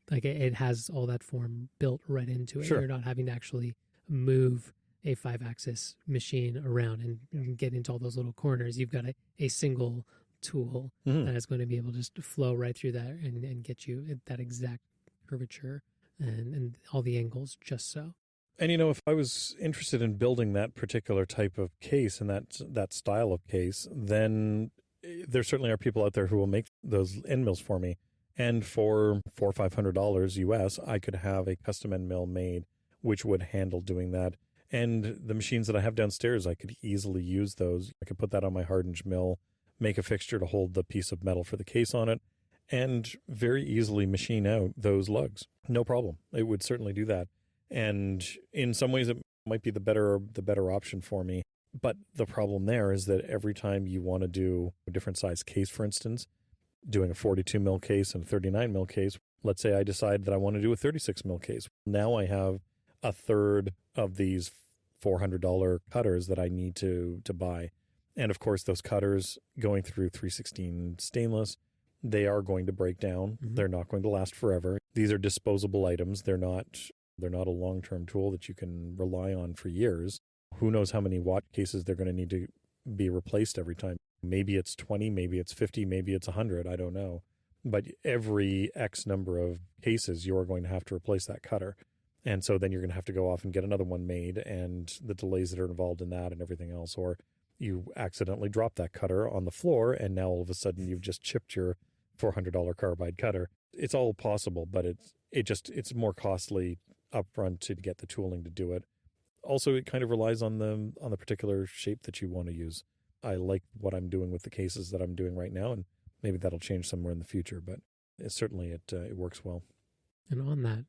like it has all that form built right into it. Sure. You're not having to actually move a 5-axis machine around and get into all those little corners. You've got a single tool that is going to be able to just flow right through there and get you that exact curvature and all the angles just so. And, if I was interested in building that particular type of case and that style of case, then there certainly are people out there who will make those end mills for me. And for $400 or $500 US, I could have a custom end mill made, which would handle doing that. And the machines that I have downstairs, I could easily use those. I could put that on my hardened mill, make a fixture to hold the piece of metal for the case on it, and very easily machine out those lugs. No problem. It would certainly do that. And in some ways, it might be the better option for me. But the problem there is that every time you want to do a different size case, for instance, doing a 42 mil case and a 39 mil case, let's say I decide that I want to do a 36 mil case. Now I have a third of these $400 cutters that I need to buy. And of course, those cutters going through 316 stainless, they are going to break down. They're not going to last forever. These are disposable items. They're not a long-term tool that you can rely on for years. Who knows how many watch cases they're going to need to be replaced every time. Maybe it's 20, maybe it's 50, maybe it's 100. I don't know. But every X number of cases, you're going to have to replace that cutter. And so then you're going to have to go off and get another one made, and the delays that are involved in that and everything else. Or you accidentally drop that cutter on the floor, and now all of a sudden you've just chipped your $400 carbide cutter. It's all possible, but it's more costly upfront to get the tooling to do it. Also, it kind of relies on the particular shape that you want to use. I like what I'm doing with the cases that I'm doing right now, and maybe that'll change somewhere in the future, but it works well. And on that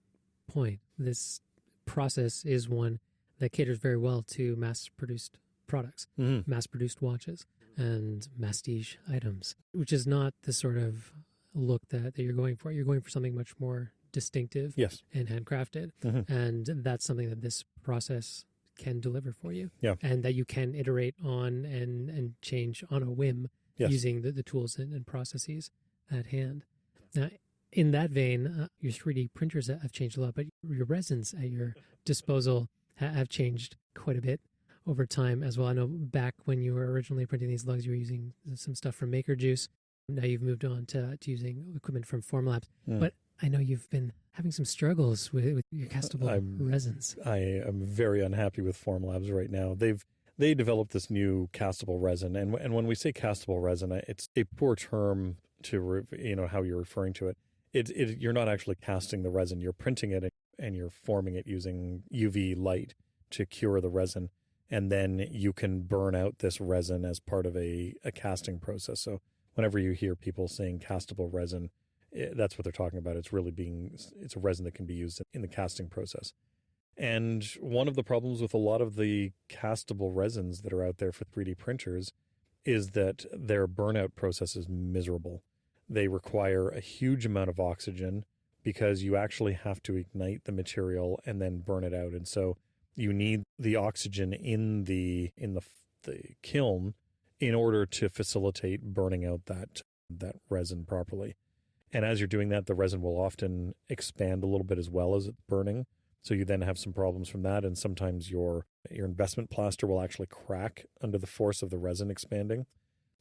point, this process is one that caters very well to mass-produced products, mass-produced watches, and masstige items, which is not the sort of look that you're going for. You're going for something much more distinctive and handcrafted, and that's something that this process can deliver for you, and that you can iterate on and change on a whim using the tools and processes at hand. Now, in that vein, your 3D printers have changed a lot, but your resins at your disposal have changed quite a bit over time as well. I know back when you were originally printing these lugs, you were using some stuff from Maker Juice. Now you've moved on to using equipment from Formlabs. But I know you've been having some struggles with your castable resins. I am very unhappy with Formlabs right now. They developed this new castable resin, and when we say castable resin, it's a poor term to how you're referring to it. You're not actually casting the resin. You're printing it and you're forming it using UV light to cure the resin. And then you can burn out this resin as part of a casting process. So whenever you hear people saying castable resin, that's what they're talking about. It's a resin that can be used in the casting process. And one of the problems with a lot of the castable resins that are out there for 3D printers is that their burnout process is miserable. They require a huge amount of oxygen because you actually have to ignite the material and then burn it out. And so you need the oxygen in the kiln in order to facilitate burning out that resin properly. And as you're doing that, the resin will often expand a little bit as well as it's burning. So you then have some problems from that. And sometimes your investment plaster will actually crack under the force of the resin expanding.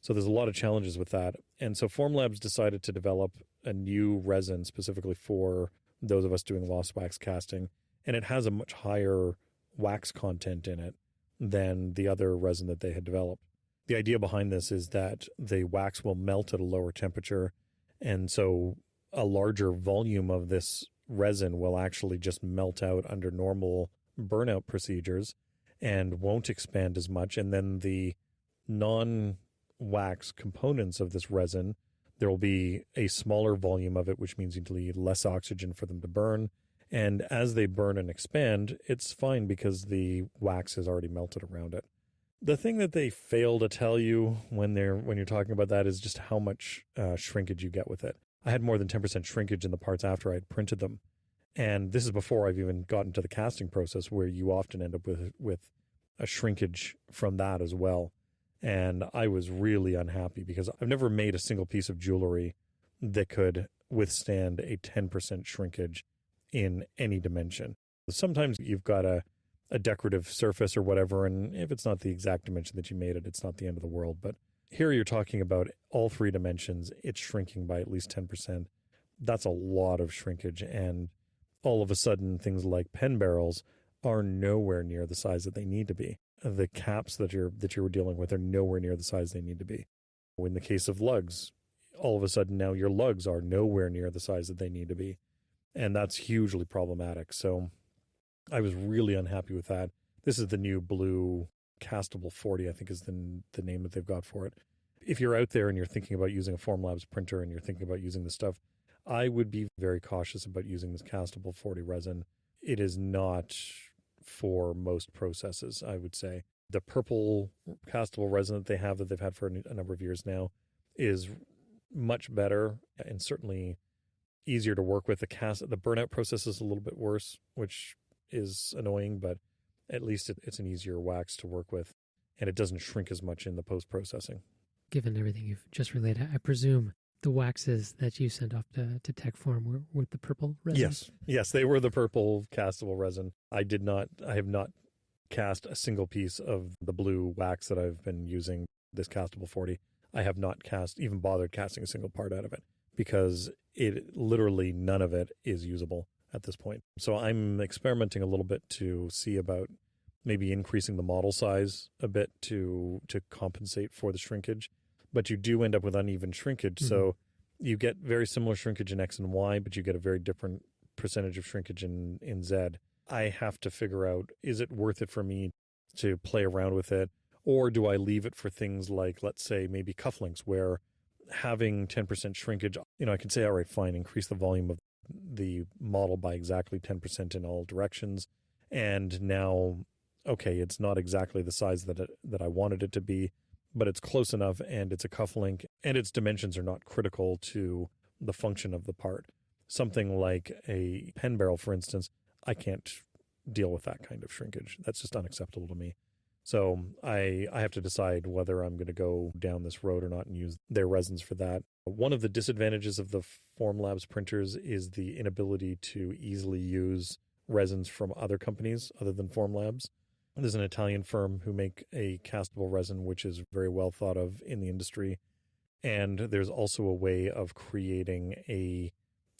So there's a lot of challenges with that. And so Formlabs decided to develop a new resin specifically for those of us doing lost wax casting. And it has a much higher wax content in it than the other resin that they had developed. The idea behind this is that the wax will melt at a lower temperature. And so a larger volume of this resin will actually just melt out under normal burnout procedures and won't expand as much. And then the non-wax components of this resin, there will be a smaller volume of it, which means you need less oxygen for them to burn. And as they burn and expand, it's fine because the wax has already melted around it. The thing that they fail to tell you when you're talking about that is just how much shrinkage you get with it. I had more than 10% shrinkage in the parts after I had printed them. And this is before I've even gotten to the casting process, where you often end up with a shrinkage from that as well. And I was really unhappy because I've never made a single piece of jewelry that could withstand a 10% shrinkage in any dimension. Sometimes you've got a decorative surface or whatever, and if it's not the exact dimension that you made it, it's not the end of the world. But here you're talking about all three dimensions, it's shrinking by at least 10%. That's a lot of shrinkage, and all of a sudden things like pen barrels are nowhere near the size that they need to be. The caps that you're dealing with are nowhere near the size they need to be. In the case of lugs, all of a sudden now your lugs are nowhere near the size that they need to be. And that's hugely problematic. So I was really unhappy with that. This is the new blue castable 40, I think is the name that they've got for it. If you're out there and you're thinking about using a Formlabs printer and you're thinking about using this stuff, I would be very cautious about using this castable 40 resin. It is not for most processes, I would say. The purple castable resin that they've had for a number of years now is much better and certainly easier to work with. The burnout process is a little bit worse, which is annoying, but at least it's an easier wax to work with, and it doesn't shrink as much in the post-processing. Given everything you've just relayed, I presume the waxes that you sent off to Techform were with the purple resin? Yes, they were the purple castable resin. I have not cast a single piece of the blue wax that I've been using, this castable 40. I have not even bothered casting a single part out of it because literally none of it is usable at this point. So I'm experimenting a little bit to see about maybe increasing the model size a bit to compensate for the shrinkage. But you do end up with uneven shrinkage. Mm-hmm. So you get very similar shrinkage in X and Y, but you get a very different percentage of shrinkage in Z. I have to figure out, is it worth it for me to play around with it? Or do I leave it for things like, let's say, maybe cufflinks, where having 10% shrinkage, I can say, all right, fine, increase the volume of the model by exactly 10% in all directions. And now, okay, it's not exactly the size that I wanted it to be, but it's close enough, and it's a cufflink, and its dimensions are not critical to the function of the part. Something like a pen barrel, for instance, I can't deal with that kind of shrinkage. That's just unacceptable to me. So I have to decide whether I'm going to go down this road or not and use their resins for that. One of the disadvantages of the Formlabs printers is the inability to easily use resins from other companies other than Formlabs. There's an Italian firm who make a castable resin, which is very well thought of in the industry. And there's also a way of creating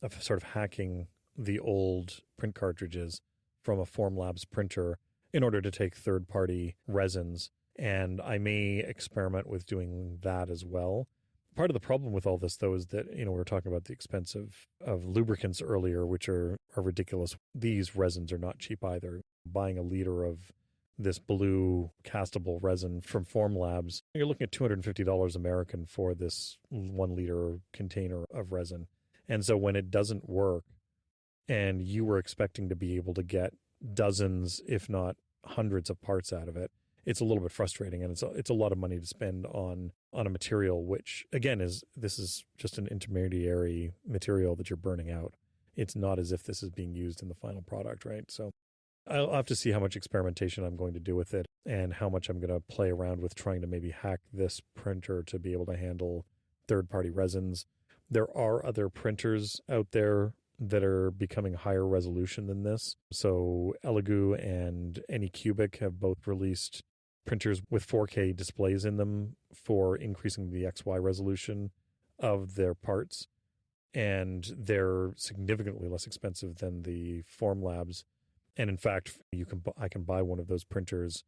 of sort of hacking the old print cartridges from a Formlabs printer in order to take third-party resins. And I may experiment with doing that as well. Part of the problem with all this, though, is that, we were talking about the expense of lubricants earlier, which are ridiculous. These resins are not cheap either. Buying a liter of this blue castable resin from Formlabs, you're looking at $250 American for this 1 liter container of resin. And so when it doesn't work and you were expecting to be able to get dozens, if not hundreds of parts out of it, it's a little bit frustrating, and it's a lot of money to spend on a material which, again, is just an intermediary material that you're burning out. It's not as if this is being used in the final product, right? So I'll have to see how much experimentation I'm going to do with it and how much I'm going to play around with trying to maybe hack this printer to be able to handle third-party resins. There are other printers out there that are becoming higher resolution than this. So Elegoo and Anycubic have both released printers with 4K displays in them for increasing the XY resolution of their parts, and they're significantly less expensive than the Formlabs. And in fact, I can buy one of those printers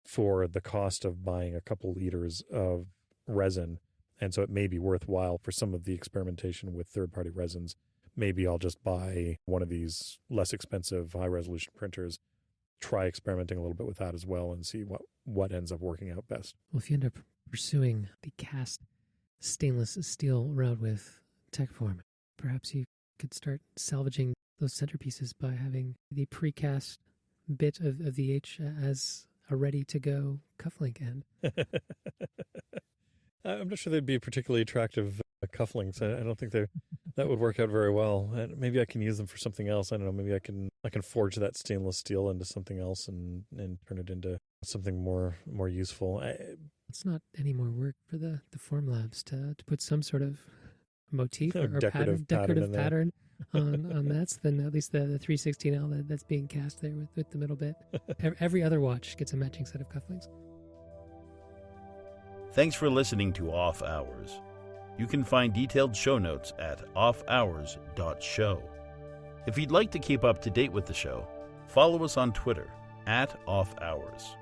for the cost of buying a couple liters of resin. And so it may be worthwhile for some of the experimentation with third-party resins. Maybe I'll just buy one of these less expensive high-resolution printers, try experimenting a little bit with that as well, and see what ends up working out best. Well, if you end up pursuing the cast stainless steel route with Techform, perhaps you could start salvaging those centerpieces by having the precast bit of the H as a ready-to-go cufflink end. I'm not sure they'd be particularly attractive cufflinks. I don't think that would work out very well. And maybe I can use them for something else. I don't know. Maybe I can forge that stainless steel into something else and turn it into something more useful. It's not any more work for the Formlabs to put some sort of motif or decorative pattern on that than at least the 316L that's being cast there with the middle bit. Every other watch gets a matching set of cufflinks. Thanks for listening to Off Hours. You can find detailed show notes at offhours.show. If you'd like to keep up to date with the show, follow us on Twitter @offhours.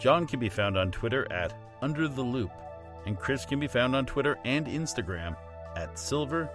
John can be found on Twitter @UnderTheLoop, and Chris can be found on Twitter and Instagram @silver_hand.